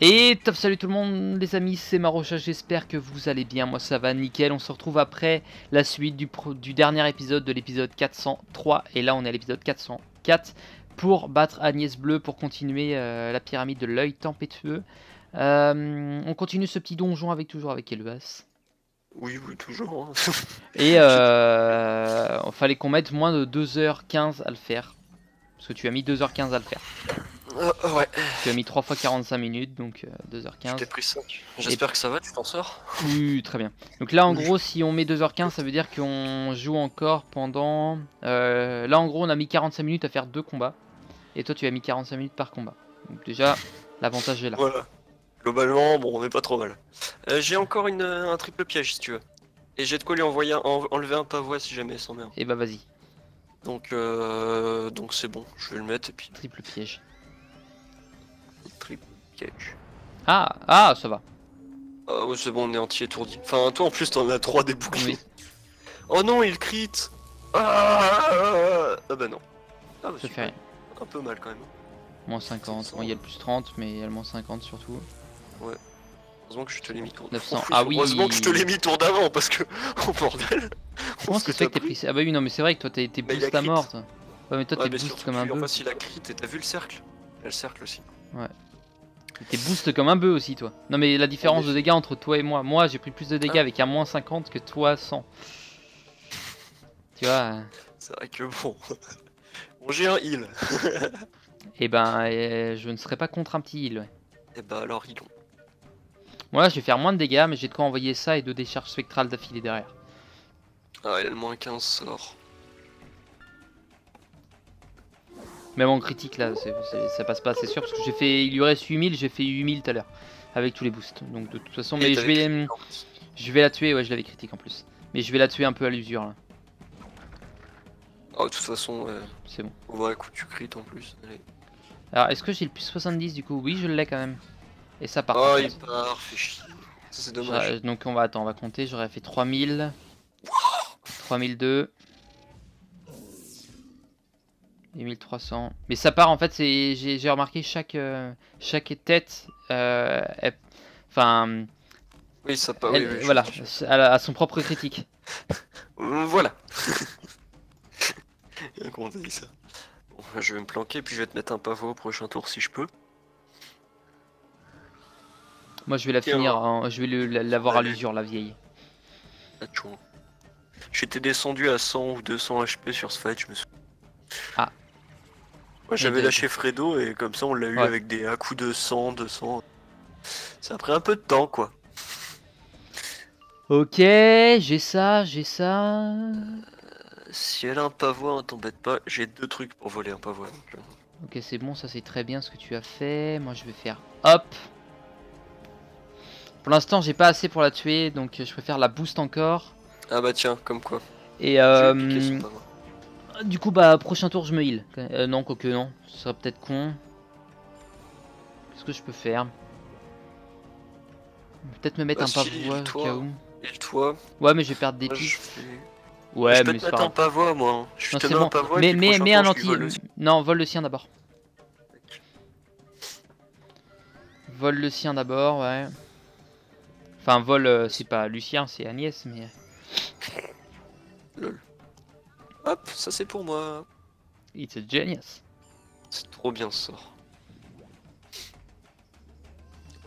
Et top, salut tout le monde les amis, c'est Marocha, j'espère que vous allez bien, moi ça va nickel. On se retrouve après la suite du dernier épisode de l'épisode 403. Et là on est à l'épisode 404 pour battre Agnès Bleue, pour continuer la pyramide de l'œil tempétueux. On continue ce petit donjon toujours avec Elvas. Oui, toujours. Hein. Et fallait qu'on mette moins de 2h15 à le faire. Parce que tu as mis 2h15 à le faire. Ouais. Tu as mis 3 fois 45 minutes, donc 2h15. Je t'ai pris 5. J'espère que ça va, tu t'en sors. Oui, très bien. Donc là, en gros, si on met 2h15, ça veut dire qu'on joue encore pendant... là, en gros, on a mis 45 minutes à faire 2 combats. Et toi, tu as mis 45 minutes par combat. Donc déjà, l'avantage est là. Voilà. Globalement, bon, on est pas trop mal. J'ai encore un triple piège, si tu veux. Et j'ai de quoi lui enlever un pavois si jamais elle s'emmerde. Et bah vas-y, Donc c'est bon, je vais le mettre et puis... triple piège. Triple piège. Ah, ça va. Ah ouais, c'est bon, on est anti-étourdi. Enfin, toi en plus, t'en as 3 des boucliers. Oui. Oh non, il crit. Ah bah non. Ah bah Ça fait super. rien. Un peu mal quand même. Moins 50. Bon, il y a le plus 30, mais il y a le moins 50 surtout. Ouais. Heureusement que je te l'ai mis tour 900. Ah oui. Heureusement que je te l'ai mis tour d'avant parce que. Oh bordel. Comment ça se fait que t'es pris... Ah bah oui, non, mais c'est vrai que toi, t'es Bah, il boost a à crit. mort, toi. Ouais, mais toi, t'es mais boost surtout comme un que, en bœuf. face, il a crit et t'as vu le cercle? Il y a le cercle aussi. Ouais. T'es boost comme un bœuf aussi, toi. Non, mais la différence de dégâts entre toi et moi. Moi, j'ai pris plus de dégâts avec un moins 50 que toi 100. Tu vois. C'est vrai que bon. Bon, j'ai un heal. Et ben, je ne serai pas contre un petit heal. Ouais. Et bah alors, healon. Moi, là, je vais faire moins de dégâts, mais j'ai de quoi envoyer ça et 2 décharges spectrales d'affilée derrière. Ah, il a le moins 15 sort. Même en critique, là, ça passe pas, c'est sûr. Parce que j'ai fait. Il lui reste 8000, j'ai fait 8000 tout à l'heure. Avec tous les boosts. Donc, de toute façon, mais je vais la tuer. Ouais, je l'avais critique en plus. Mais je vais la tuer un peu à l'usure, là. Oh, de toute façon, c'est bon. Ouais, coup, tu crit en plus. Allez. Alors, est-ce que j'ai le plus 70 du coup? Oui, je l'ai quand même. Et ça part. Oh, il part, fait chier. Ça, c'est dommage. Donc, on va compter. J'aurais fait 3000. 3002. Et 1300. Mais ça part en fait, j'ai remarqué chaque tête. Enfin. Oui, ça part. Voilà, à son propre critique. Voilà. Comment t'as dit ça? Bon, je vais me planquer, puis je vais te mettre un pavot au prochain tour si je peux. Moi, je vais la finir. Je vais l'avoir à l'usure, la vieille. J'étais descendu à 100 ou 200 HP sur ce fight, je me souviens. Ah. Moi, j'avais lâché Fredo et comme ça, on l'a eu avec des à coups de 100, 200. Ça a pris un peu de temps, quoi. Ok, j'ai ça. Si elle a un pavois, t'embête pas, j'ai 2 trucs pour voler un pavois. Ok, c'est bon, ça c'est très bien ce que tu as fait. Moi je vais faire hop. Pour l'instant j'ai pas assez pour la tuer, donc je préfère la boost encore. Ah bah tiens, comme quoi. Et du coup bah prochain tour je me heal. Non, quoique non, ce serait peut-être con. Qu'est-ce que je peux faire? Peut-être me mettre un pavois au cas où. Et toi? Ouais, mais je vais perdre des pics. Ouais, je peux te mettre un pavois, moi. Je te mets un pavois. Mais un anti. Non, vole le sien d'abord. Vole le sien d'abord, ouais. Enfin, vole, c'est pas Lucien, c'est Agnès, mais. Lol. Hop, ça c'est pour moi. It's a genius. C'est trop bien ce sort.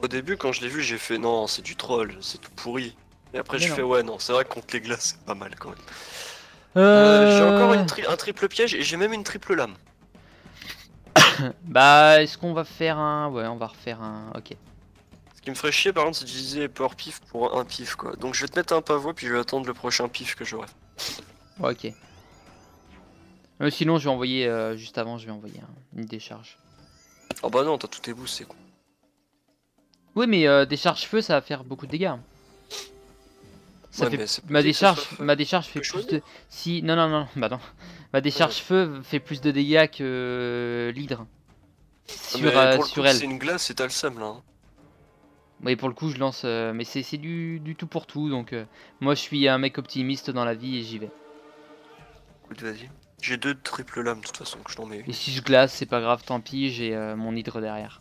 Au début, quand je l'ai vu, j'ai fait non, c'est du troll, c'est tout pourri. Et après, je fais ouais, non, c'est vrai que contre les glaces, c'est pas mal quand même. J'ai encore un triple piège et j'ai même une triple lame. Bah, est-ce qu'on va faire un. Ouais, on va refaire un. Ok. Ce qui me ferait chier par contre, c'est d'utiliser peur pif pour un pif quoi. Donc je vais te mettre un pavot puis je vais attendre le prochain pif que j'aurai. Ouais, ok. Sinon, je vais envoyer. Juste avant, je vais envoyer une décharge. Oh bah non, t'as tous tes boosts, c'est con. Oui, mais décharge feu, ça va faire beaucoup de dégâts. Ça ouais, fait... ma décharge fait plus de... Si, non, bah non. Ma décharge feu fait plus de dégâts que l'hydre. Sur elle. C'est une glace et t'as le seum là. Hein. Oui, pour le coup, je lance... mais c'est du tout pour tout, donc... moi, je suis un mec optimiste dans la vie et j'y vais. Écoute, vas-y. J'ai 2 triple lames de toute façon, que je t'en mets une. Et si je glace, c'est pas grave, tant pis, j'ai mon hydre derrière.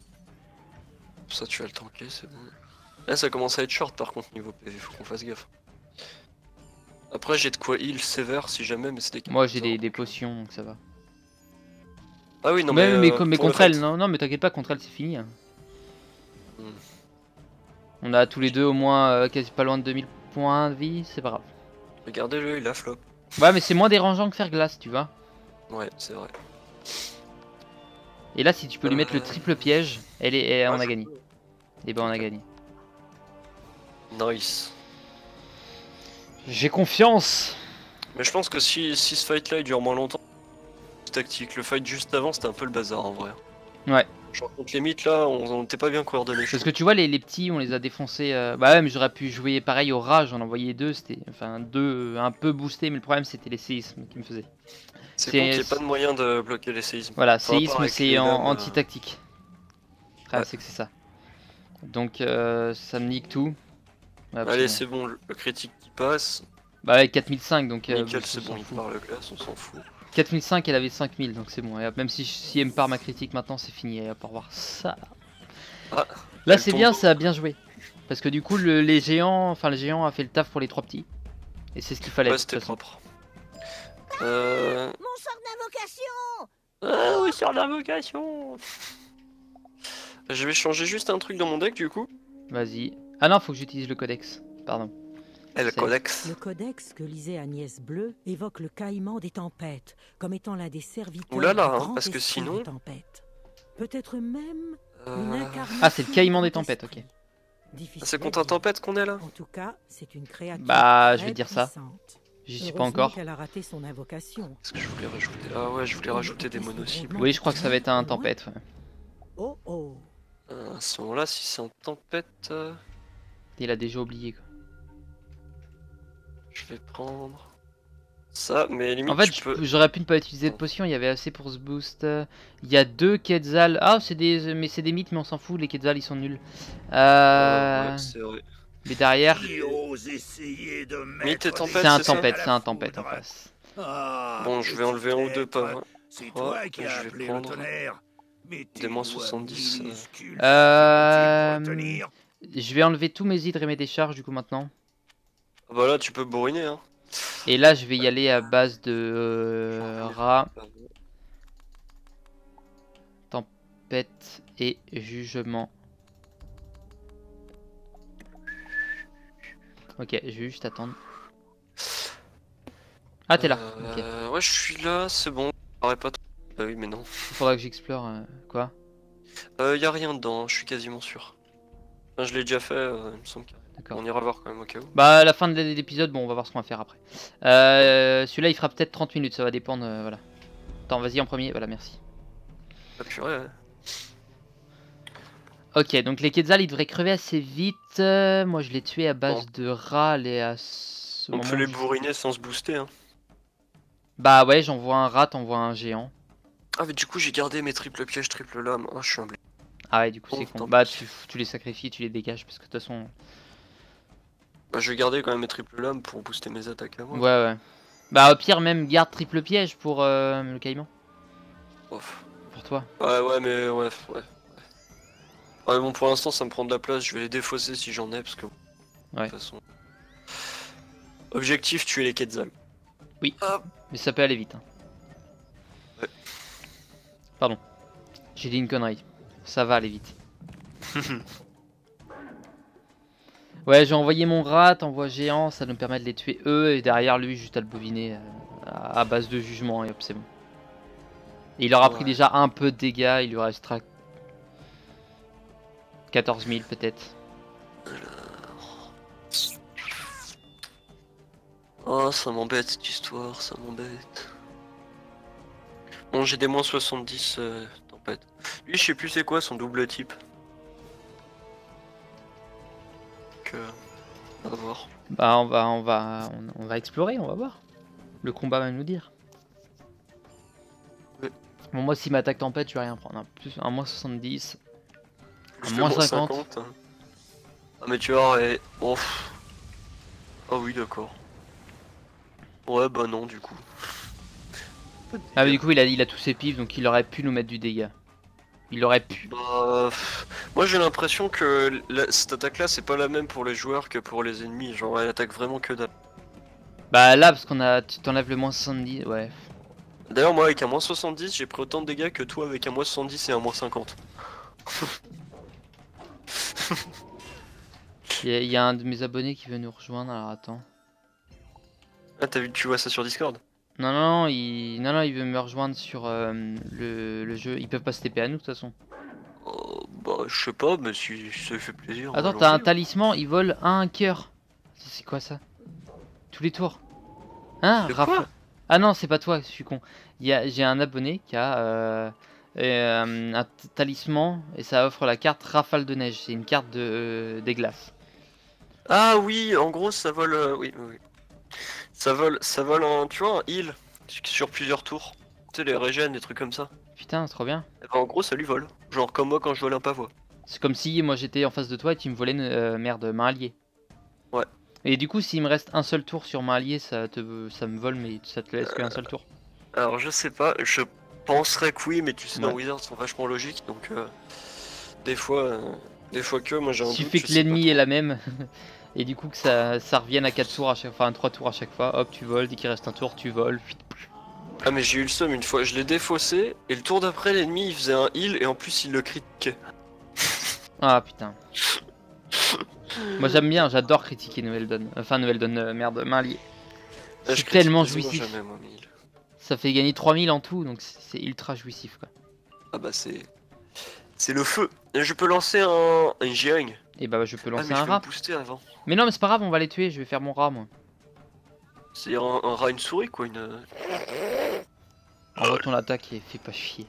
Ça tu vas le tanker, c'est bon. Là ça commence à être short par contre niveau PV, faut qu'on fasse gaffe. Après j'ai de quoi heal sévère si jamais, mais c'est des... Moi j'ai des potions donc ça va. Ah oui non mais contre elle, non mais t'inquiète pas, contre elle c'est fini. Hein. On a tous les deux au moins quasi pas loin de 2000 points de vie, c'est pas grave. Regardez-le, il a flop. Ouais mais c'est moins dérangeant que faire glace, tu vois. Ouais c'est vrai. Et là si tu peux lui mettre le triple piège, on a gagné. Et ben on a gagné. Nice. J'ai confiance. Mais je pense que si ce fight là il dure moins longtemps, c'est tactique. Le fight juste avant c'était un peu le bazar en vrai. Ouais. Genre contre les mythes là, on était pas bien coordonnés. Parce que tu vois les petits on les a défoncés. Bah ouais mais j'aurais pu jouer pareil au rage, j'en envoyais deux, c'était enfin deux un peu boostés, mais le problème c'était les séismes qui me faisaient. C'est con qu'il n'y ait pas de moyen de bloquer les séismes. Voilà, séisme c'est anti-tactique. Ouais. C'est que c'est ça. Donc ça me nique tout. Ouais, allez c'est bon, le critique qui passe. Bah ouais 4005 donc... Nickel c'est bon, il part le glace, on s'en fout. 4005 elle avait 5000 donc c'est bon, et même si elle me part ma critique maintenant c'est fini, et hop, au revoir ça. Ah, là c'est bien, ça a bien joué. Parce que du coup les géants a fait le taf pour les trois petits. Et c'est ce qu'il fallait. Ouais c'était propre. Mon sort d'invocation. Ah oui, sort d'invocation. Je vais changer juste un truc dans mon deck du coup. Vas-y. Ah non, faut que j'utilise le codex, pardon. Et le codex. Le codex que lisait Agnès Bleu évoque le caïman des tempêtes comme étant l'un des serviteurs oulala, du grand parce que esprit sinon... des tempêtes. Peut-être même une incarnation. Ah, c'est le caïman des tempêtes, ok. C'est contre un tempête qu'on est là. En tout cas, c'est une créature. Bah, je vais dire ça. puissante. J'y suis pas encore. Elle a raté son invocation. Est-ce que je voulais rajouter... Ah ouais, je voulais rajouter des mono-cibles. Oui, je crois que ça va être un tempête. Ouais. Oh oh. À ce moment-là, si c'est en tempête... Il a déjà oublié quoi. Je vais prendre... ça, mais limite en fait, j'aurais pu ne pas utiliser de potion, il y avait assez pour ce boost. Il y a deux Quetzal. Ah, c'est des mythes, mais on s'en fout, les Quetzal ils sont nuls. Ouais, c'est vrai. Mais derrière, mythe et tempête, c'est un tempête en face. Bon, je vais enlever un ou deux pas. C'est toi qui as je appelé vais le prendre tonnerre. des moins 70. Je vais enlever tous mes hydres et mes décharges du coup maintenant. Ah bah là, tu peux bourriner hein. Et là, je vais y aller à base de rat, tempête et jugement. Ok, je vais juste attendre. Ah, t'es là. Okay. Ouais, je suis là, c'est bon. Pas trop. Bah oui, mais non. Faudra que j'explore. Quoi? Y a rien dedans, je suis quasiment sûr. Enfin, je l'ai déjà fait, il me semble. On ira voir quand même au cas où. Bah à la fin de l'épisode, bon on va voir ce qu'on va faire après. Celui-là il fera peut-être 30 minutes, ça va dépendre, voilà. Attends, vas-y en premier, voilà, merci. Ah purée, ouais. Ok, donc les Quetzal ils devraient crever assez vite. Moi je l'ai tué à base de rats et à ce moment... On peut les bourriner sans se booster hein. Bah ouais, j'envoie un rat, t'envoies un géant. Ah mais du coup j'ai gardé mes triple pièges, triple lame, ah je suis un blé. Ah ouais, du coup c'est con. Bah tu les sacrifies, tu les dégages parce que de toute façon... Bah je vais garder quand même mes triple lames pour booster mes attaques à moi. Ouais. Bah au pire même garde triple piège pour le caïman. Ouf. Pour toi. Ouais mais ouais. Ouais bon pour l'instant ça me prend de la place, je vais les défausser si j'en ai parce que... Ouais. De toute façon... Objectif, tuer les Quetzal. Oui, mais ça peut aller vite. Hein. Ouais. Pardon. J'ai dit une connerie. Ça va aller vite. Ouais, j'ai envoyé mon rat, envoie géant, ça nous permet de les tuer eux, et derrière lui, juste à le boviner à base de jugement, et hop, c'est bon. Et il aura pris déjà un peu de dégâts, il lui restera 14 000 peut-être. Oh, ça m'embête cette histoire, ça m'embête. Bon, j'ai des moins 70 tempête. Lui, je sais plus c'est quoi son double type. On va voir. Bah on va explorer, on va voir. Le combat va nous dire. Ouais. Bon moi si m'attaque tempête je vais rien prendre. Plus un moins 70. Un moins 50. Hein. Ah mais tu vois, et... oh. Ah oui d'accord. Ouais bah non du coup. Ah mais du coup il a tous ses pifs donc il aurait pu nous mettre du dégât. Il aurait pu. Bah, Moi j'ai l'impression que cette attaque là c'est pas la même pour les joueurs que pour les ennemis, genre elle attaque vraiment que dalle. Bah là, parce tu t'enlèves le moins 70, ouais. D'ailleurs moi avec un moins 70 j'ai pris autant de dégâts que toi avec un moins 70 et un moins 50. Il y a un de mes abonnés qui veut nous rejoindre, alors attends. Ah tu vois ça sur Discord? Non, non, non, il veut me rejoindre sur le jeu. Ils peuvent pas se TP à nous de toute façon. Bah je sais pas mais si ça fait plaisir. Attends, t'as un talisman, il vole un cœur. C'est quoi ça? Tous les tours. Hein, C'est quoi? Ah non, c'est pas toi, je suis con. J'ai un abonné qui a un talisman et ça offre la carte Rafale de neige. C'est une carte des glaces. Ah oui, en gros ça vole, oui, oui. Ça vole un, tu vois, un heal sur plusieurs tours. Tu sais, les régènes, des trucs comme ça. Putain, c'est trop bien. Et ben, en gros, ça lui vole. Genre comme moi quand je vole un pavois. C'est comme si moi j'étais en face de toi et tu me volais merde, main alliée. Ouais. Et du coup, s'il me reste un seul tour sur main alliée, ça me vole, mais ça te laisse qu'un seul tour. Alors je sais pas, je penserais que oui, mais tu sais, dans Ouais. Wizard sont vachement logiques, donc des fois, que moi j'ai un doute. Suffit je que sais pas l'ennemi trop. est la même. Et du coup que ça revienne à 4 tours à chaque fois, enfin 3 tours à chaque fois, hop tu voles, dès qu'il reste un tour tu voles. Ah mais j'ai eu le seum une fois, je l'ai défaussé, et le tour d'après l'ennemi il faisait un heal, et en plus il le critiquait. Ah putain. Moi j'aime bien, j'adore critiquer Noveldon. Enfin Noveldon, merde, main alliée. Ah, C'est je critique tellement quasiment jouissif. jamais, moi, mais Ça fait gagner 3000 en tout, donc c'est ultra jouissif quoi. ah bah c'est le feu. Et je peux lancer un Jiang. Et bah je peux Ah lancer mais je un peux me rat. booster avant. Mais non mais c'est pas grave, on va les tuer, je vais faire mon rat moi. C'est un rat, une souris quoi, une... Envoie ton attaque et fais pas chier.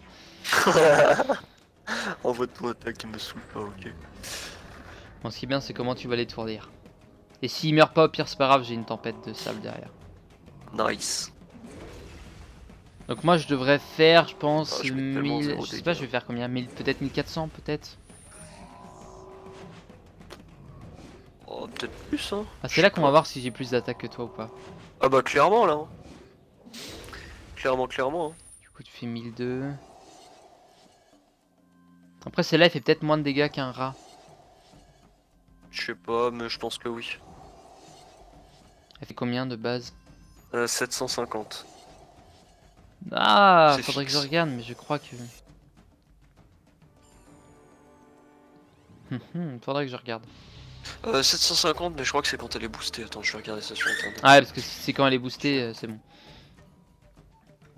Envoie ton attaque qui me saoule pas, ok. Bon, ce qui est bien c'est comment tu vas l'étourdir. Et s'il meurt pas au pire c'est pas grave, j'ai une tempête de sable derrière. Nice. Donc moi je devrais faire je pense Ah, je mets tellement 1000, zéro je sais pas dégâts. je vais faire combien, peut-être 1400 peut-être. Oh, peut-être plus hein. Ah, c'est là qu'on va voir si j'ai plus d'attaque que toi ou pas. Ah bah clairement là. Hein. Clairement. Hein. Du coup tu fais 1002. Après celle-là elle fait peut-être moins de dégâts qu'un rat. Je sais pas, mais je pense que oui. Elle fait combien de base? 750. Ah, C'est faudrait que je fixe. regarde mais je crois que... faudrait que je regarde. 750, mais je crois que c'est quand elle est boostée. Attends, je vais regarder ça sur internet. Ah ouais parce que c'est quand elle est boostée c'est bon.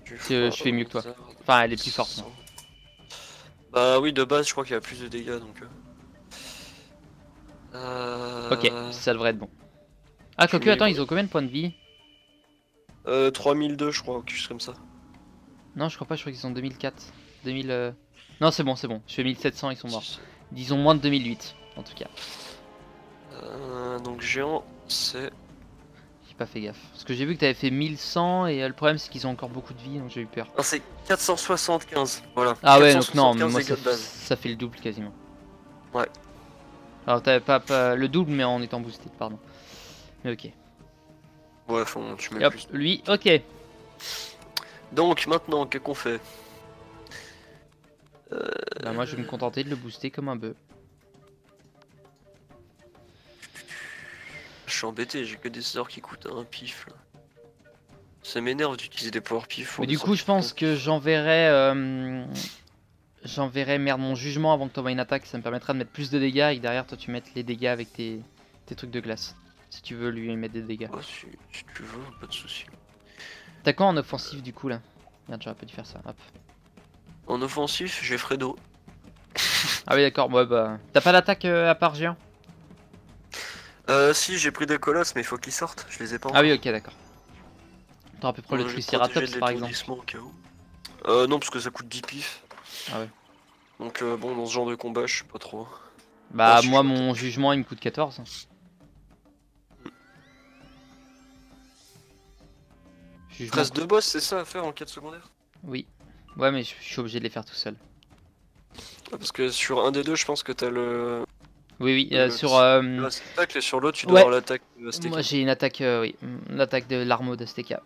Du Je fais mieux que toi. Enfin elle est plus forte. Moi. Bah oui, de base, je crois qu'il y a plus de dégâts donc. Ok, ça devrait être bon. Ah quoique attends, ils ont combien de points de vie? 3002 je crois, ou quelque chose comme ça. Non je crois pas, je crois qu'ils sont 2004. 2000... Non c'est bon, je fais 1700, ils sont morts. Disons moins de 2008 en tout cas. Donc géant, c'est... J'ai pas fait gaffe. Parce que j'ai vu que t'avais fait 1100 et le problème c'est qu'ils ont encore beaucoup de vie donc j'ai eu peur. Ah, c'est 475, voilà. Ah ouais donc non, 475 moi dégâts de base. ça fait le double quasiment. Ouais. Alors t'avais pas le double mais en étant boosté, pardon. Mais ok. Ouais, tu mets Et hop, plus. lui, ok. Donc maintenant, qu'est-ce qu'on fait? Bah moi je vais me contenter de le booster comme un bœuf. Je suis embêté, j'ai que des sorts qui coûtent un pif là. Ça m'énerve d'utiliser des power pif. Mais du coup je pense que j'enverrai merde mon jugement avant que tu envoies une attaque, ça me permettra de mettre plus de dégâts et que derrière toi tu mettes les dégâts avec tes trucs de glace. Si tu veux lui mettre des dégâts. Ouais, si tu veux, pas de soucis. T'as quoi en offensif du coup là? Merde, j'aurais pas dû faire ça, hop. En offensif, j'ai Fredo. Ah oui d'accord, ouais bah... T'as pas d'attaque à part géant? Si, j'ai pris des colosses, mais il faut qu'ils sortent, je les ai pas Ah encore. oui ok d'accord. T'aurais pu prendre le Triceratops par exemple. Au cas où. Non, parce que ça coûte 10 pifs. Ah ouais. Donc bon, dans ce genre de combat, je sais pas trop. Bah Ah, si, moi je vois mon peut-être. jugement il me coûte 14. Jugement... 13 de boss, c'est ça à faire en 4 secondaires? Oui. Ouais mais je suis obligé de les faire tout seul. Ah, parce que sur un des deux, je pense que t'as le... Oui sur... l'attaque, et sur l'autre, tu dois Ouais. avoir l'attaque de Azteca. Moi j'ai une attaque, oui, l'attaque de l'armeau d'Azteca.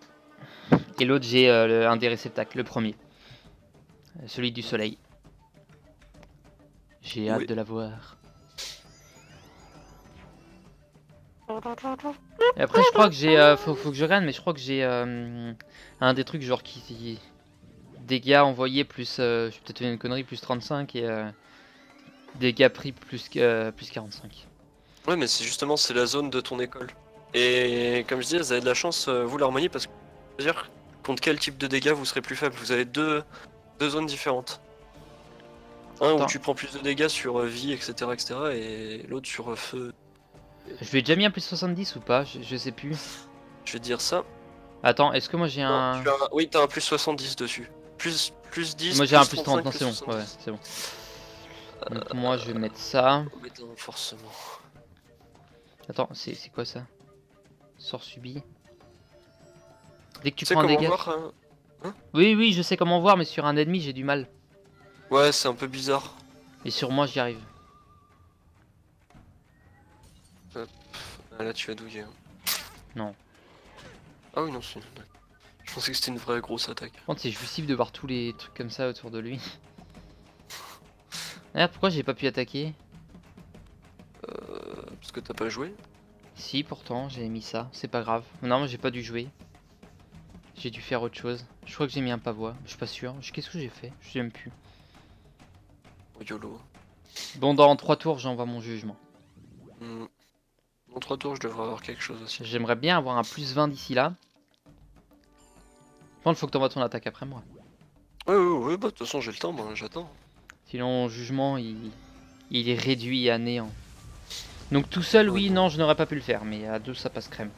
Et l'autre j'ai un des réceptacles, le premier. Celui du soleil. J'ai hâte Oui. de la voir. Et après, je crois que j'ai. Faut que je regarde, mais je crois que j'ai un des trucs genre qui. Dégâts envoyés plus. Je vais peut-être faire une connerie, plus 35 et. Dégâts pris plus 45. Ouais, mais c'est justement c'est la zone de ton école. Et comme je dis, vous avez de la chance, vous l'harmonie, parce que je veux dire contre quel type de dégâts vous serez plus faible. Vous avez deux zones différentes. Un où Attends. tu prends plus de dégâts sur vie, etc., etc., et l'autre sur feu. Je lui ai déjà mis un plus 70 ou pas? Je sais plus. Je vais te dire ça. Attends, est-ce que moi j'ai Non, un. Oui, t'as un plus 70 dessus. Plus 10. Moi j'ai un plus 35, 30, non, c'est bon. 70. Ouais, c'est bon. Donc moi je vais mettre ça. Mais non, forcément. Attends, c'est quoi ça? Sort subi. Dès que tu Tu sais prends un comment dégât. voir Oui, oui, je sais comment voir, mais sur un ennemi j'ai du mal. Ouais, c'est un peu bizarre. Et sur moi j'y arrive. Ah, là, tu as douillé. Hein. Non. Ah oui, non, c'est... Je pensais que c'était une vraie grosse attaque. Par contre, c'est jouissif de voir tous les trucs comme ça autour de lui. Ah, pourquoi j'ai pas pu attaquer? Parce que t'as pas joué. Si, pourtant, j'ai mis ça. C'est pas grave. Non, moi j'ai pas dû jouer. J'ai dû faire autre chose. Je crois que j'ai mis un pavois. Je suis pas sûr. Qu'est-ce que j'ai fait? Je sais même plus. Oh, YOLO. Bon, dans 3 tours, j'envoie mon jugement. En 3 tours, je devrais avoir quelque chose aussi. J'aimerais bien avoir un plus 20 d'ici là. Par contre, faut que t'envoies ton attaque après moi. Ouais, bah de toute façon, j'ai le temps, moi, j'attends. Sinon, jugement, il est réduit à néant. Donc tout seul, oui, Ouais. non, je n'aurais pas pu le faire, mais à deux, ça passe crème.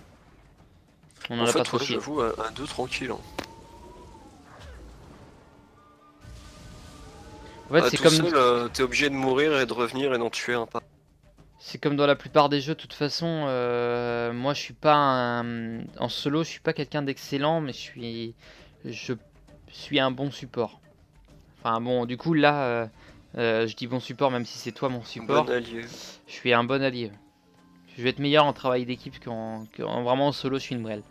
On en En a pas fait, trop ouais, chié. j'avoue, à 2 tranquille. Hein. En fait, Ah, c'est tout comme, seul, t'es obligé de mourir et de revenir et d'en tuer un par. c'est comme dans la plupart des jeux. De toute façon, moi, je suis pas en solo, je suis pas quelqu'un d'excellent, mais je suis un bon support. Enfin bon, du coup là, je dis bon support, même si c'est toi mon support. Bon allié. Je suis un bon allié. Je vais être meilleur en travail d'équipe qu'en vraiment en solo, je suis une brêle.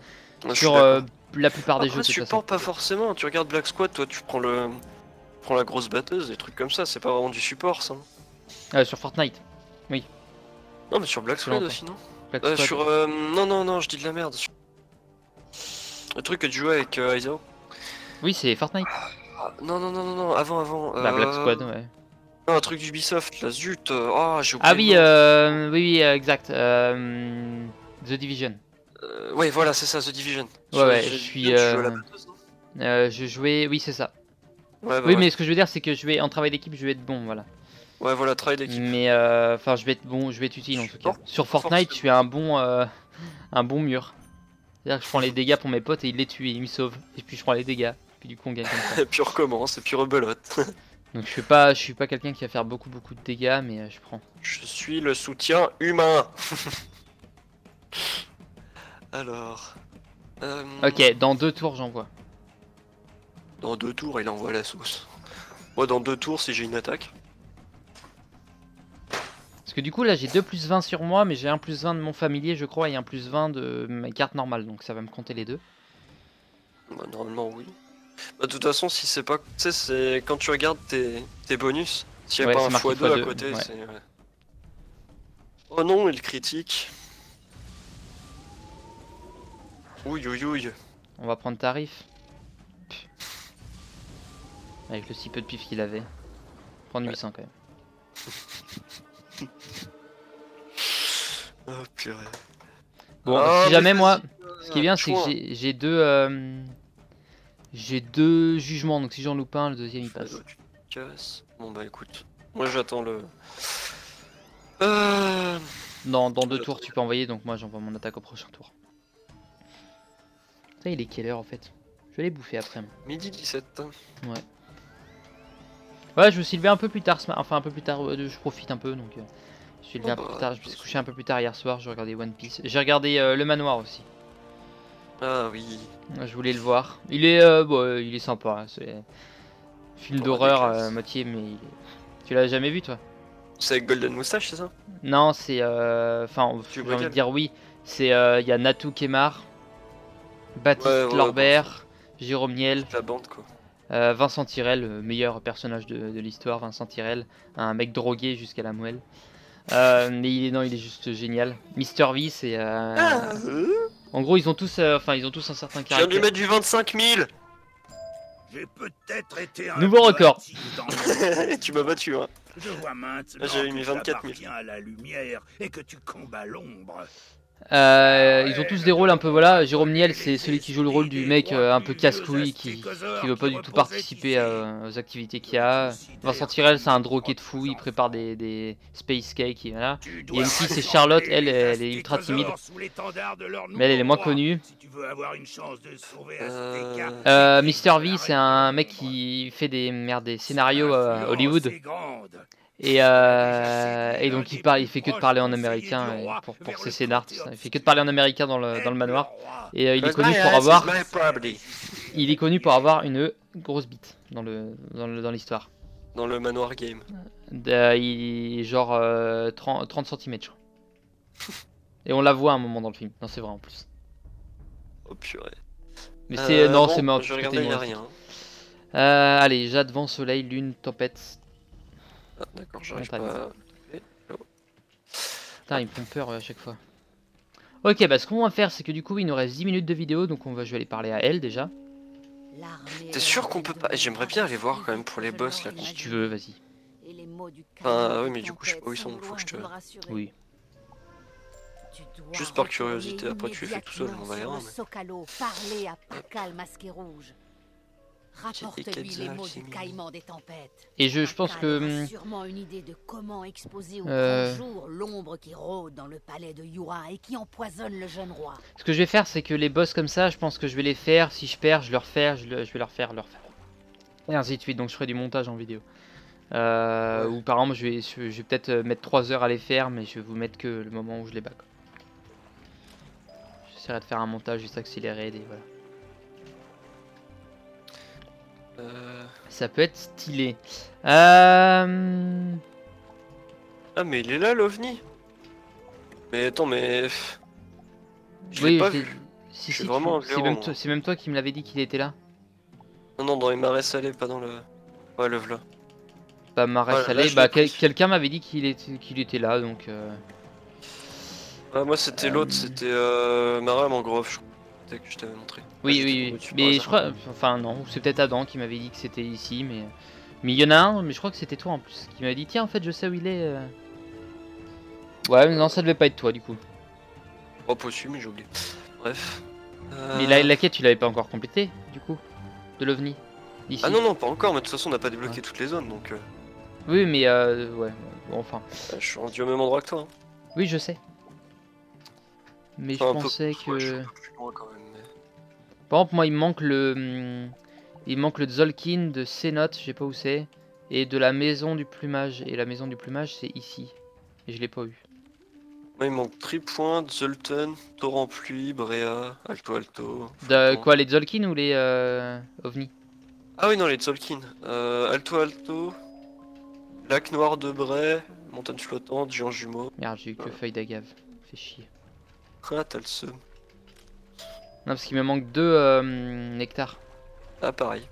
Ouais, je suis Sur d'accord. la plupart des jeux, Après, de toute façon. support, pas forcément. Tu regardes Black Squad, toi, tu prends la grosse batteuse, des trucs comme ça. C'est pas vraiment du support, ça. Sur Fortnite. Non, mais sur Black Squad longtemps. aussi, non Black Squad. Sur. Non, je dis de la merde. Le truc que tu jouais avec Isao. Oui, c'est Fortnite. Ah, non, avant. Bah, Black Squad, ouais. Non, un truc d'Ubisoft, là, zut. Oh, j'ai oublié. Ah le nom. oui, exact. The Division. Ouais, voilà, c'est ça, The Division. Ouais, J'ai je dit suis. bien, tu jouais à la batteuse, non Je jouais. Oui, c'est ça. Ouais, bah, Oui, ouais. mais ce que je veux dire, c'est que je vais en travail d'équipe, je vais être bon, voilà. Ouais, voilà, travail d'équipe. Mais enfin, je vais être bon, je vais être utile en tout cas. Support, Sur Fortnite, je suis un bon mur. C'est-à-dire que je prends les dégâts pour mes potes et ils les tuent, et ils me sauvent. Et puis je prends les dégâts. Puis du coup, on gagne comme ça. Et puis on recommence, et puis rebelote. Donc je suis pas quelqu'un qui va faire beaucoup de dégâts, mais je prends. Je suis le soutien humain. Alors. Ok, dans 2 tours, j'envoie. Dans 2 tours, il envoie la sauce. Moi, dans 2 tours, si j'ai une attaque. Parce que du coup, là, j'ai 2 plus 20 sur moi, mais j'ai un plus 20 de mon familier, je crois, et un plus 20 de ma carte normale. Donc ça va me compter les deux. Bah, normalement, oui. Bah, de toute façon, si c'est pas. Tu sais, c'est quand tu regardes tes bonus, s'il n'y a Ouais, pas un c'est marqué x2 à x2, côté, ouais. c'est. Oh non, il critique. Ouille. On va prendre tarif. Avec le si peu de pif qu'il avait. Prendre 800 quand même. Oh purée. Bon, Ah, si mais jamais moi, vas-y, ce qui est bien, c'est que chouin. j'ai deux jugements. Donc si j'en loupe un, le deuxième il passe. Tu te casses. Bon bah écoute, moi j'attends le. Dans 2 tours, tu peux envoyer. Donc moi, j'envoie mon attaque au prochain tour. Ça, il est quelle heure en fait? Je vais les bouffer après. Moi. Midi 17. Ouais, je me suis levé un peu plus tard, enfin un peu plus tard, je profite un peu donc je suis levé Oh un peu bah, plus tard, je me suis couché un peu plus tard hier soir, j'ai regardé One Piece, j'ai regardé Le Manoir aussi, Ah oui. je voulais le voir, il est sympa, hein, c'est film Bon, d'horreur des classes. moitié mais tu l'as jamais vu toi? C'est avec Golden Moustache, c'est ça? Non, c'est enfin Tu j'ai envie de bricoles. dire oui, c'est il y a Natou Kemar, Baptiste Ouais, Lorbert, Jérôme Niel, La bande quoi. Vincent Tirel, le meilleur personnage de l'histoire. Vincent Tirel, un mec drogué jusqu'à la moelle. Mais non, il est juste génial. Mister V, c'est. En gros, ils ont tous un certain Je viens de lui caractère. mettre du 25 000. J'ai peut-être été un Nouveau peu record. hâtif dans le- Tu m'as battu, hein. Je vois maintenant J'avais mis que 24 000. t'appartiens à la lumière et que tu combats l'ombre. Ils ont tous des rôles un peu, voilà. Jérôme Niel, c'est celui qui joue le rôle du mec un peu casse-couille qui veut pas du tout participer aux activités qu'il y a. Vincent Tirel, c'est un drogué de fou, il prépare des space cakes, et voilà. Il y a une fille, c'est Charlotte, elle est ultra timide. Mais elle est moins connue. Mister V, c'est un mec qui fait des scénarios à Hollywood. Et donc il fait que de parler en américain pour ses scénars, tout ça. Il fait que de parler en américain dans le manoir. Et il est connu pour avoir une grosse bite dans l'histoire. Dans le manoir game. Il est genre 30 cm, je crois. Et on la voit à un moment dans le film. Non, c'est vrai en plus. Oh purée. Mais c'est bon, c'est mort. Je regardais, il n'y a rien. Allez, jade, vent, soleil, lune, tempête. Ah, d'accord, j'arrive Montagne. pas. Putain, il me font peur à chaque fois. Ok, bah ce qu'on va faire, c'est que du coup, il nous reste 10 minutes de vidéo, donc je vais aller parler à elle déjà. T'es sûr qu'on peut pas. J'aimerais bien aller voir quand même pour les boss là. Si tu veux, vas-y. Ah oui, mais du coup, je sais pas où ils sont, faut que je te. Oui. Juste par curiosité, après tu les fais tout seul, on va y aller. Parler à Pakal masqué rouge. Rapporte-lui les mots du caïman des tempêtes. Et je pense Pakal que aura sûrement une idée de comment exposer au euh, grand jour l'ombre qui rôde dans le palais de Yura et qui empoisonne le jeune roi. ce que je vais faire, c'est que les boss comme ça, je pense que je vais les faire. Si je perds, je vais leur faire. Et ainsi de suite, donc je ferai du montage en vidéo. Ou par exemple, je vais peut-être mettre 3 heures à les faire, mais je vais vous mettre que le moment où je les bats, quoi. J'essaierai de faire un montage juste accéléré, et voilà. Ça peut être stylé. Ah, mais il est là l'OVNI. Mais attends, mais. Je l'ai pas vu. Si, Je suis si, vraiment un blaireau, moi. c'est même toi qui me l'avais dit qu'il était là. Non, non, dans les marais salés, pas dans le. Ouais, le v'là. Bah, marais Voilà, salé, là, je bah, l'ai pris. quelqu'un m'avait dit qu'il était là, donc. Ah, moi, c'était l'autre, c'était marais mangrove, je crois. Peut-être que je t'avais montré. Oui, Ah, oui, j'étais oui. tombé dessus par Mais je hasard. crois. Enfin, non, c'est peut-être Adam qui m'avait dit que c'était ici, mais. Mais il y en a un, mais je crois que c'était toi en plus, qui m'avait dit tiens, en fait, je sais où il est. Ouais, mais non, ça devait pas être toi du coup. Oh, possible, mais j'ai oublié. Bref. Mais la quête, tu l'avais pas encore complétée, du coup, de l'OVNI. Ici. Ah non, non, pas encore, mais de toute façon, on n'a pas débloqué toutes les zones, donc Oui, mais ouais, bon, enfin. je suis rendu au même endroit que toi. Hein. Oui, je sais. Mais je Enfin, un peu- pensais ouais, je suis que. un peu plus loin quand même. Mais... Par exemple, moi, il me manque le Tzolk'in de Cénote, je sais pas où c'est, et de la maison du plumage. Et la maison du plumage, c'est ici. Et je l'ai pas eu. Moi, il manque Tripoint, Zoltan, Torrent Pluie, Bréa, Alto Alto. De, Flottant. quoi, les Tzolk'in ou les OVNI? Ah oui, non, les Tzolk'in. Alto Alto, Lac Noir de Bray, Montagne Flottante, Géant Jumeau. Merde, j'ai eu que feuille d'agave. Fait chier. Ah, t'as le seum. Non, parce qu'il me manque 2 nectars Ah, pareil.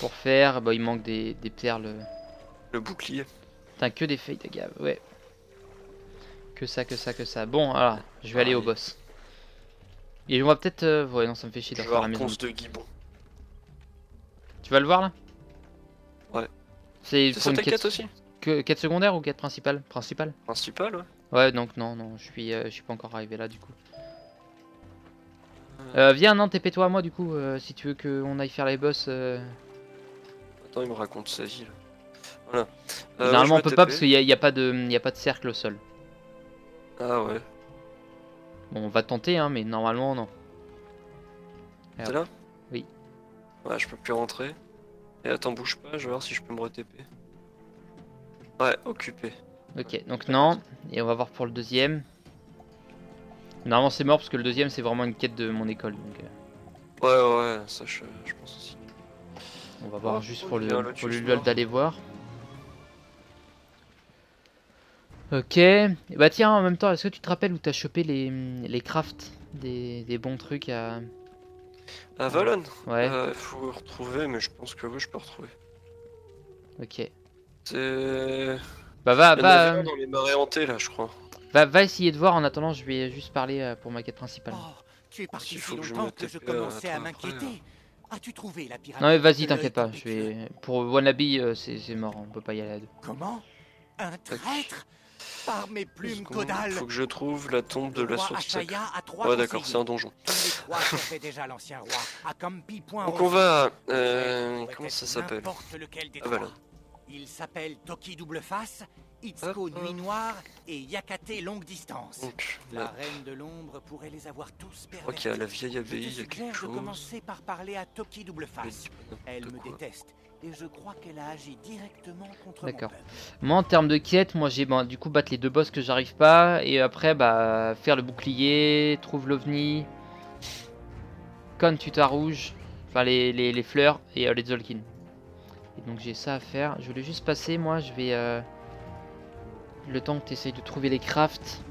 pour faire. Bah, il manque des perles. Le bouclier. Putain, que des feuilles d'agave, ouais. Que ça, que ça, que ça. Bon, alors, je vais aller au boss. Et on va peut-être. Ouais, non, ça me fait chier de Je vais refaire la voir maison. Ponce de Guibon. Tu vas le voir là? Ouais. C'est C'est pour ça une ta quête, quête aussi? quête secondaire ou quête principale? Principale? Principal, ouais. Ouais, donc non, je suis pas encore arrivé là du coup. Viens, non, TP-toi à moi du coup, si tu veux qu'on aille faire les boss. Attends, il me raconte sa vie là. Voilà. Généralement, ouais, on je me peut pas TP. parce qu'il y a pas de cercle au sol. Ah ouais. Bon, on va tenter, hein, mais normalement, non. T'es là? Oui. Ouais, je peux plus rentrer. Et attends, bouge pas, je vais voir si je peux me re-TP. Ouais, occupé. Ok, donc non, et on va voir pour le deuxième. Normalement, c'est mort parce que le deuxième, c'est vraiment une quête de mon école. Donc, Ouais, ça je pense aussi. on va voir Oh, juste oh, pour il y a un le Lotus lol mort. d'aller voir. Ok, bah tiens, en même temps, est-ce que tu te rappelles où t'as chopé les crafts des bons trucs à. À Valon. Ouais, Faut retrouver, mais je pense que oui, je peux retrouver. ok. C'est... Bah Il y en avait un dans les marais hantés là, je crois. va essayer de voir. En attendant, je vais juste parler pour ma quête principale. Oh, tu es parti Il si faut que je longtemps me que je TP commençais à toi après, m'inquiéter. As-tu trouvé la pyramide Non mais vas-y, de t'inquiète l'œil pas. Je tempétueux? vais pour Wannabe, c'est mort. On peut pas y aller à deux. Comment? Un Tac. traître? Par mes plumes Seconde, caudales! faut que je trouve la tombe de Le la roi source sacrée. Ashaya a 3 Ouais, d'accord, conseillers. c'est un donjon. Tous les 3 servaient déjà l'ancien roi, à Campi Point Donc Rose. on va... Le traître pourrait comment être ça s'appelle? n'importe lequel des Ah, voilà. 3. Il s'appelle Toki Double Face, Itsuko Hop, Nuit hop. Noire et Yakate Longue Distance. Donc, La là, reine de l'ombre pourrait les avoir tous je crois qu'il y a pervertis. la vieille Je abbaye, te il y a suggère quelque de chose. commencer par parler à Toki Double Je Face. dis pas n'importe Elle me quoi. déteste et je crois qu'elle a agi directement contre mon D'accord. peuple. Moi en termes de quête, moi j'ai du coup battre les 2 boss que j'arrive pas et après bah faire le bouclier, trouve l'ovni, conne tuta rouge, enfin les fleurs et les Zolkin. Et donc j'ai ça à faire. Je voulais juste passer, moi je vais le temps que tu essayes de trouver les crafts.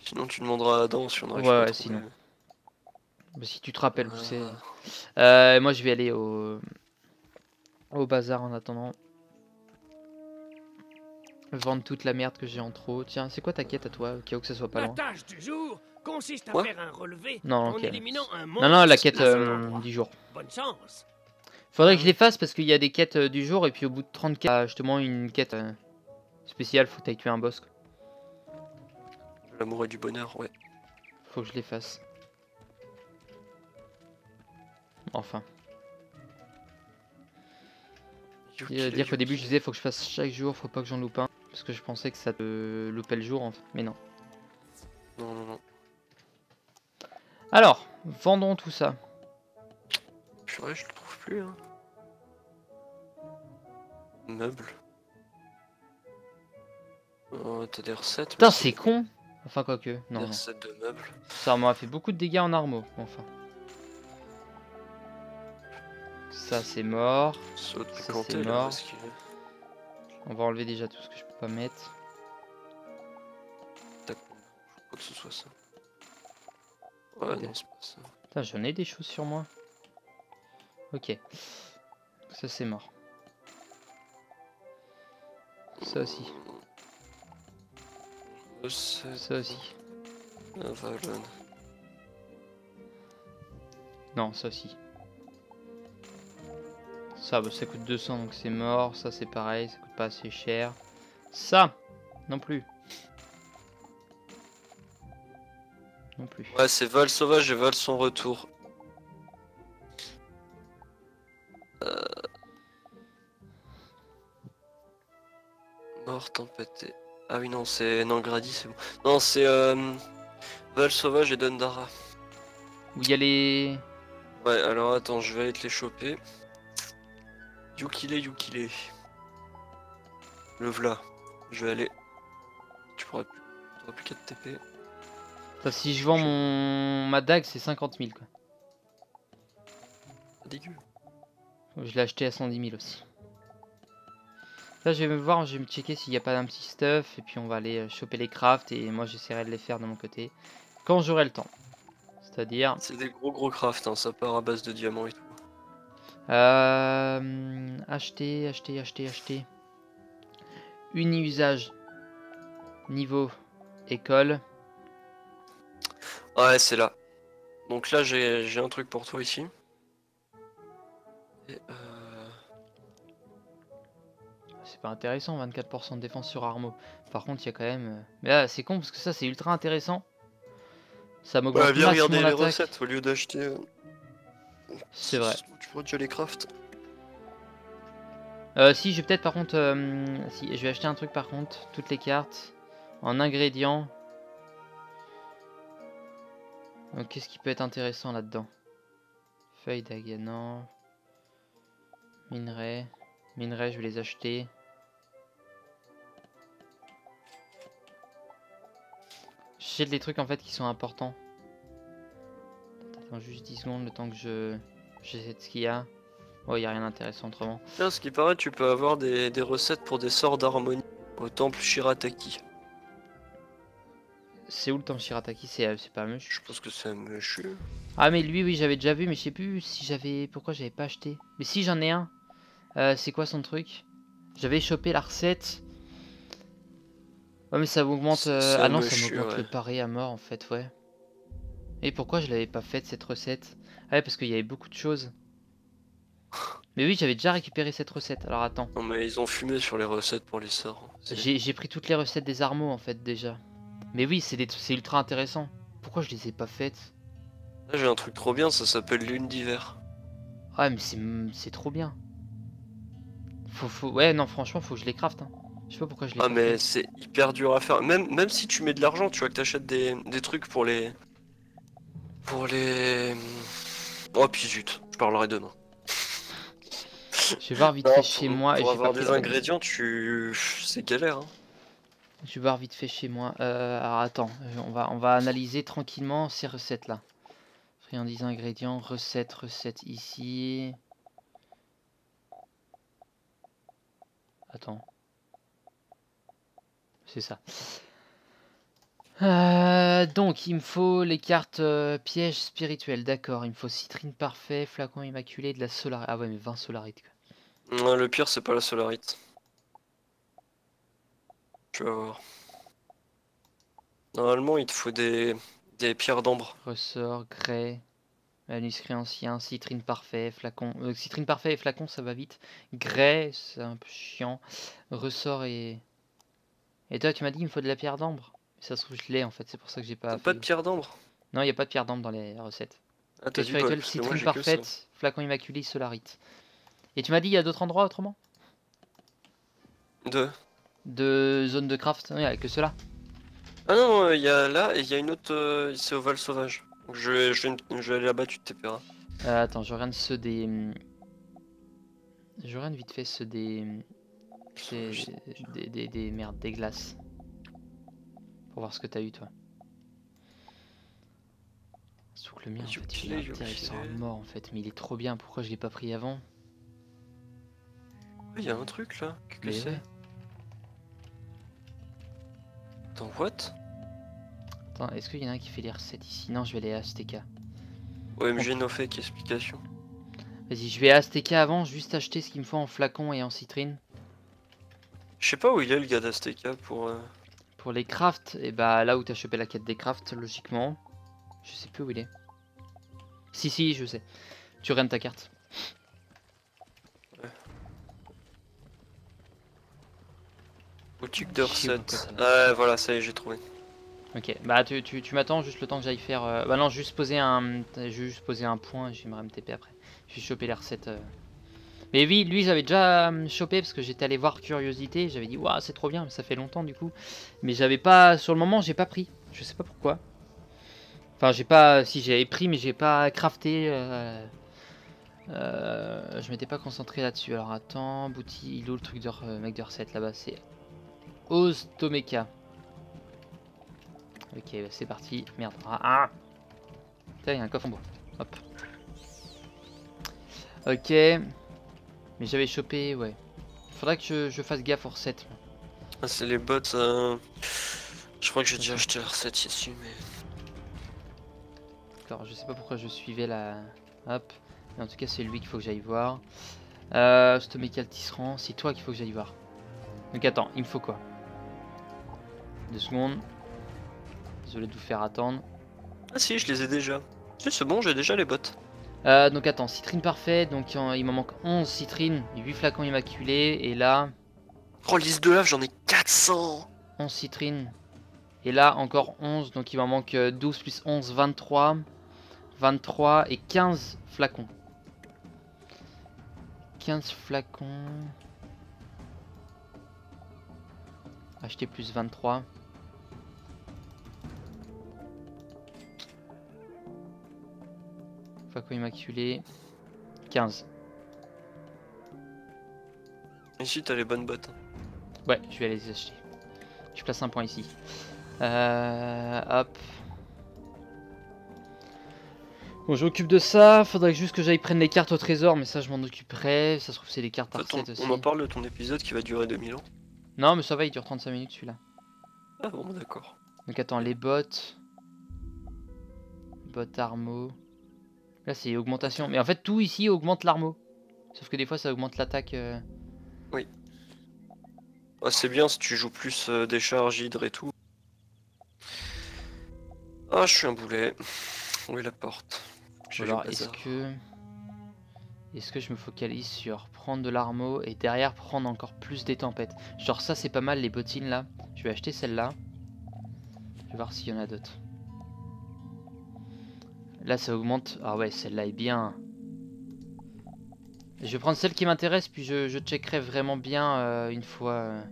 Sinon tu demanderas à Adam si on arrive Ouais, pas à ouais, trouver. sinon. Bah, si tu te rappelles où c'est. Ah. Moi je vais aller au bazar en attendant. Vendre toute la merde que j'ai en trop. Tiens, c'est quoi ta quête à toi, au cas où que ça soit pas La loin? tâche du jour consiste à Quoi faire un relevé Non, en ok. éliminant un Non, monstre. non, la quête à cet endroit. du jour. Bonne chance. Faudrait que je les fasse parce qu'il y a des quêtes du jour et puis au bout de 30 quêtes, justement une quête spéciale, faut que t'ailles tuer un boss. Quoi. L'amour et du bonheur, ouais. Faut que je les fasse. Enfin. Dire qu'au début je disais faut que je fasse chaque jour, faut pas que j'en loupe un. Parce que je pensais que ça te loupait le jour en fait. Mais non. Non, non, non. Alors, vendons tout ça. Purée, je le trouve plus, hein. Meubles. Oh, t'as des recettes. Putain, mais c'est con. Enfin, quoique. Des Non, non. recettes de meubles. Ça m'a fait beaucoup de dégâts en armo. Enfin. Ça, c'est mort. Saut de Ça, planter, c'est là, mort. où est-ce qu'il est? On va enlever déjà tout ce que je peux pas mettre. Tac. Faut que ce soit ça. Ouais, non, c'est pas ça. Putain, j'en ai des choses sur moi. Ok. Ça, c'est mort. Ça aussi. Recette. Ça aussi. Avalon. Non, ça aussi. Ça, bah, ça coûte 200 donc c'est mort. Ça, c'est pareil, ça coûte pas assez cher. Ça, non plus. Non plus. Ouais, c'est Val sauvage et Val son retour. Mort, tempête. Ah oui, non, c'est. Non, Grady, c'est bon. Non, c'est. Val sauvage et Dundara. Où il y a les... Ouais, alors attends, je vais aller te les choper. Yukile, Yukile. Le v'là. Je vais aller. Tu pourras plus qu'à te TP. Ça, si je vends ma dague, c'est 50 000 quoi. Pas dégueu. Je l'ai acheté à 110 000 aussi. Là, je vais me voir, je vais me checker s'il n'y a pas d'un petit stuff. Et puis on va aller choper les crafts. Et moi, j'essaierai de les faire de mon côté. Quand j'aurai le temps. C'est-à-dire... C'est des gros crafts, hein, ça part à base de diamants et tout. Acheter. Uni-usage. Niveau école. Ouais, c'est là. Donc là, j'ai un truc pour toi ici. Et C'est pas intéressant, 24% de défense sur Armo. Par contre, il y a quand même... Mais là, c'est con parce que ça, c'est ultra intéressant. Ça m'augmente ouais, viens massivement regarder les l'attaque. recettes au lieu d'acheter. C'est vrai. Tu pourrais déjà les craft. Si, je vais peut-être par contre... si, je vais acheter un truc par contre. Toutes les cartes. En ingrédients. Donc, qu'est-ce qui peut être intéressant là-dedans? Feuille d'aganan. Minerais. Minerais, je vais les acheter. J'achète les trucs en fait qui sont importants. Attends juste 10 secondes le temps que j'essaie de ce qu'il y a. Oh, il n'y a rien d'intéressant autrement. Tiens, ce qui paraît, tu peux avoir des recettes pour des sorts d'harmonie au temple Shirataki. C'est où le Tanchirataki? C'est pas Mush. Je pense que c'est un monsieur. Ah mais lui oui j'avais déjà vu mais je sais plus si j'avais... Pourquoi j'avais pas acheté. Mais si j'en ai un. C'est quoi son truc? J'avais chopé la recette. Ouais mais ça augmente... Ah non ça m'augmente le pari à mort en fait ouais. Et pourquoi je l'avais pas faite cette recette? Ah ouais parce qu'il y avait beaucoup de choses. Mais oui j'avais déjà récupéré cette recette. Alors attends. Non mais ils ont fumé sur les recettes pour les sorts. J'ai pris toutes les recettes des armeaux en fait déjà. Mais oui c'est ultra intéressant. Pourquoi je les ai pas faites? Là j'ai un truc trop bien, ça s'appelle lune d'hiver. Ouais mais c'est trop bien. Ouais non franchement faut que je les crafte hein. Je sais pas pourquoi je les Ah pas mais fait. c'est hyper dur à faire. Même si tu mets de l'argent, tu vois que t'achètes des trucs pour les... Oh puis zut, je parlerai demain. Je vais voir vite fait chez moi. Pour et avoir j'ai des pas pris ingrédients, c'est galère. Hein. Je vais voir vite fait chez moi. Alors attends, on va analyser tranquillement ces recettes là. Friandises, ingrédients, recettes ici. Attends. C'est ça. Donc il me faut les cartes pièges spirituels, d'accord. Il me faut citrine parfait, flacon immaculé, de la solarite. Ah ouais mais 20 solarites quoi. Ouais, le pire c'est pas la solarite. Tu vas voir. Normalement il te faut des pierres d'ambre. Ressort, grès, manuscrit ancien, citrine parfait, flacon. Citrine parfait et flacon ça va vite. Grès, c'est un peu chiant. Ressort et... Et toi tu m'as dit il me faut de la pierre d'ambre. Ça se trouve je l'ai en fait, c'est pour ça que j'ai pas T'as fait. pas de pierre d'ambre? Non il n'y a pas de pierre d'ambre dans les recettes. Ah t'as Piège du bol, spirituel, parce que moi citrine j'ai que ça. parfaite, flacon immaculé, solarite. Et tu m'as dit il y a d'autres endroits autrement? Deux. De zone de craft, il n'y a que cela. Ah non, il y a là et il y a une autre, c'est au Val Sauvage. Donc je vais aller là-bas, tu te TPeras. Attends, je regarde ceux des... Je regarde vite fait ceux des... Des merdes, des glaces. Pour voir ce que t'as eu toi. Sauf que le mien en fait, il sort mort en fait, mais il est trop bien, pourquoi je l'ai pas pris avant? Il y a un truc là, qu'est-ce que Mais c'est? ouais. Attends, what? Attends, est-ce qu'il y en a un qui fait les recettes ici? Non, je vais aller à Azteca. OMG no fake explication. Vas-y, je vais à Azteca avant, juste acheter ce qu'il me faut en flacon et en citrine. Je sais pas où il est le gars d'Azteca pour... Pour les crafts, et bah là où t'as chopé la quête des crafts, logiquement. Je sais plus où il est. Si, je sais. Tu rennes ta carte. Ouais. Boutique de recettes. Ouais, voilà, ça y est, j'ai trouvé. Ok, bah tu m'attends juste le temps que j'aille faire... Bah non, juste poser un point et j'aimerais me TP après. Je vais choper les recettes. Mais oui, lui j'avais déjà chopé parce que j'étais allé voir Curiosité. J'avais dit, waouh, c'est trop bien, mais ça fait longtemps du coup. Mais j'avais pas... Sur le moment, j'ai pas pris. Je sais pas pourquoi. Enfin, j'ai pas... Si, j'avais pris, mais j'ai pas crafté. Je m'étais pas concentré là-dessus. Alors attends, boutique... Il est où le truc de mec de recette là-bas? C'est Ostomeka. Ok, bah c'est parti. Merde. Ah. Putain, il y a un coffre en bois. Hop. Ok. Mais j'avais chopé, ouais. Faudrait que je fasse gaffe aux recettes. Ah, c'est les bots. Je crois que j'ai déjà acheté la recette ici, mais... Alors, je sais pas pourquoi je suivais la... Hop. Mais en tout cas, c'est lui qu'il faut que j'aille voir. Stomécal tisserand. C'est toi qu'il faut que j'aille voir. Donc attends, il me faut quoi? 2 secondes. Désolé de vous faire attendre. Ah si, je les ai déjà. Si, c'est bon, j'ai déjà les bots. Donc attends, citrine parfait, donc il m'en manque 11 citrines, 8 flacons immaculés, et là... Oh, liste de lave, j'en ai 400. 11 citrines. Et là, encore 11, donc il m'en manque 12 plus 11, 23. 23 et 15 flacons. 15 flacons... Acheter plus 23. Flacon immaculé. 15. Ici, t'as les bonnes bottes. Ouais, je vais aller les acheter. Je place un point ici. Hop. Bon, je m'occupe de ça. Faudrait juste que j'aille prendre les cartes au trésor, mais ça, je m'en occuperai. Ça se trouve, c'est des cartes par set aussi. On en parle de ton épisode qui va durer 2000 ans. Non, mais ça va, il dure 35 minutes celui-là. Ah bon, d'accord. Donc attends, les bottes. Bottes armo. Là c'est augmentation. Mais en fait tout ici augmente l'armo. Sauf que des fois ça augmente l'attaque. Oui. Ah, c'est bien si tu joues plus des charges, hydre et tout. Ah, je suis un boulet. Où est la porte? J'ai Alors le est-ce bazar. que... Est-ce que je me focalise sur prendre de l'armo et derrière prendre encore plus des tempêtes? Genre ça c'est pas mal les bottines là. Je vais acheter celle-là. Je vais voir s'il y en a d'autres. Là ça augmente. Ah ouais, celle-là est bien. Je vais prendre celle qui m'intéresse puis je checkerai vraiment bien une fois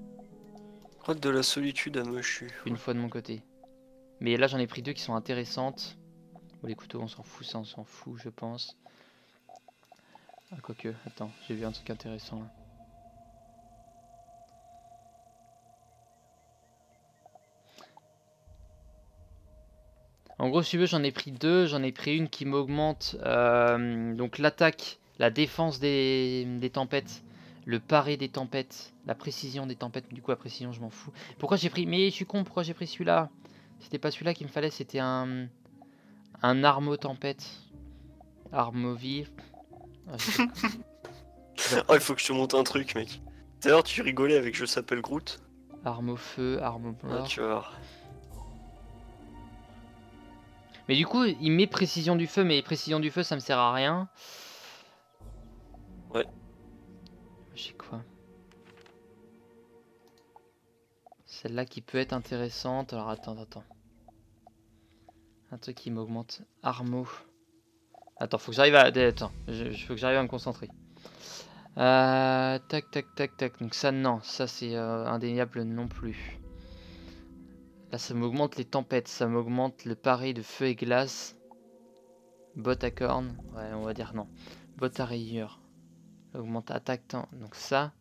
Grotte de la solitude à Mushu. de mon côté. Mais là j'en ai pris deux qui sont intéressantes. Bon, les couteaux on s'en fout, ça on s'en fout je pense. Ah quoique, attends, j'ai vu un truc intéressant là. En gros, si tu veux, j'en ai pris deux. J'en ai pris une qui m'augmente donc l'attaque, la défense des tempêtes, le paré des tempêtes, la précision des tempêtes. Du coup, la précision, je m'en fous. Pourquoi j'ai pris... Mais je suis con, pourquoi j'ai pris celui-là? C'était pas celui-là qu'il me fallait, c'était un armo tempête. Armo vif. Ah, je sais pas. Oh, il faut que je te montre un truc, mec. Tout à l'heure, tu rigolais avec Je s'appelle Groot. Armo feu, armo Ah, mort. tu vas voir. Mais du coup, il met précision du feu, mais précision du feu, ça me sert à rien. Ouais. J'ai quoi? Celle-là qui peut être intéressante. Alors attends. Un truc qui m'augmente. Armo. Attends, faut que j'arrive à... Attends, faut que j'arrive à me concentrer. Tac. Donc ça, non. Ça, c'est indéniable non plus. Là, ça m'augmente les tempêtes. Ça m'augmente le paré de feu et glace. Botte à cornes. Ouais, on va dire non. Botte à rayures. Augmente attaque temps. Donc ça.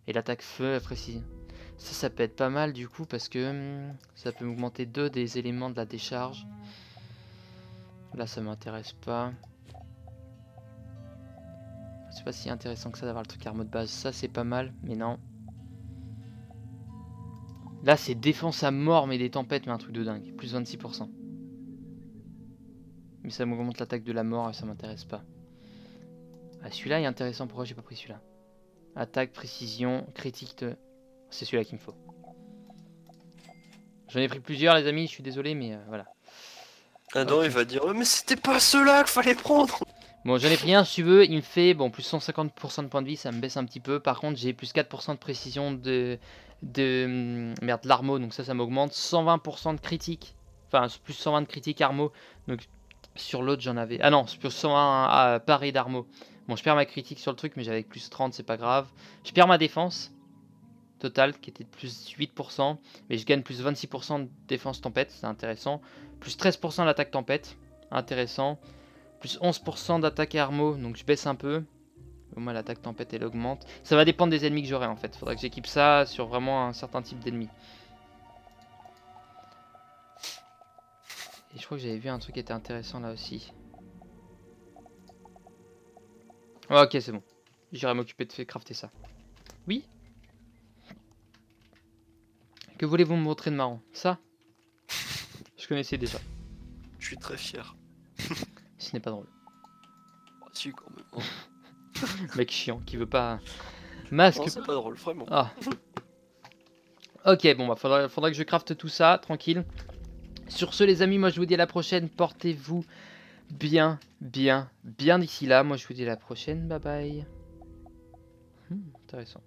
Et l'attaque feu, la précision. Ça peut être pas mal du coup parce que ça peut augmenter 2 des éléments de la décharge. Là, ça m'intéresse pas. C'est pas si intéressant que ça d'avoir le truc arme de base. Ça, c'est pas mal, mais non. Là, c'est défense à mort, mais des tempêtes, mais un truc de dingue. Plus 26%. Mais ça m'augmente l'attaque de la mort et ça m'intéresse pas. Ah, celui-là est intéressant. Pourquoi j'ai pas pris celui-là? Attaque, précision, critique de... C'est celui-là qu'il me faut. J'en ai pris plusieurs, les amis. Je suis désolé, mais voilà. Adam, Ok. il va dire oh, mais c'était pas ceux-là qu'il fallait prendre. Bon, j'en ai pris un si tu veux, il me fait bon plus 150% de points de vie, ça me baisse un petit peu. Par contre, j'ai plus 4% de précision de merde, l'armo, donc ça m'augmente. 120% de critique, enfin plus 120 de critique armo. Donc sur l'autre, j'en avais. Ah non, c'est plus 120 paré d'armo. Bon, je perds ma critique sur le truc, mais j'avais plus 30, c'est pas grave. Je perds ma défense totale qui était de plus 8%, mais je gagne plus 26% de défense tempête, c'est intéressant. Plus 13% d'attaque tempête, intéressant. Plus 11% d'attaque et armo, donc je baisse un peu. Au moins l'attaque tempête elle augmente. Ça va dépendre des ennemis que j'aurai en fait. Faudra que j'équipe ça sur vraiment un certain type d'ennemis. Et je crois que j'avais vu un truc qui était intéressant là aussi. Oh, ok, c'est bon. J'irai m'occuper de faire crafter ça. Oui? Que voulez-vous me montrer de marrant? Ça? Je connaissais déjà. Je suis très fier. Ce n'est pas drôle. Oh, si, quand même. Oh. Mec chiant qui veut pas... Masque. Non, c'est pas drôle, vraiment. Ah. Ok, bon bah faudra que je crafte tout ça, tranquille. Sur ce les amis, moi je vous dis à la prochaine. Portez-vous bien d'ici là. Moi je vous dis à la prochaine. Bye bye. Intéressant.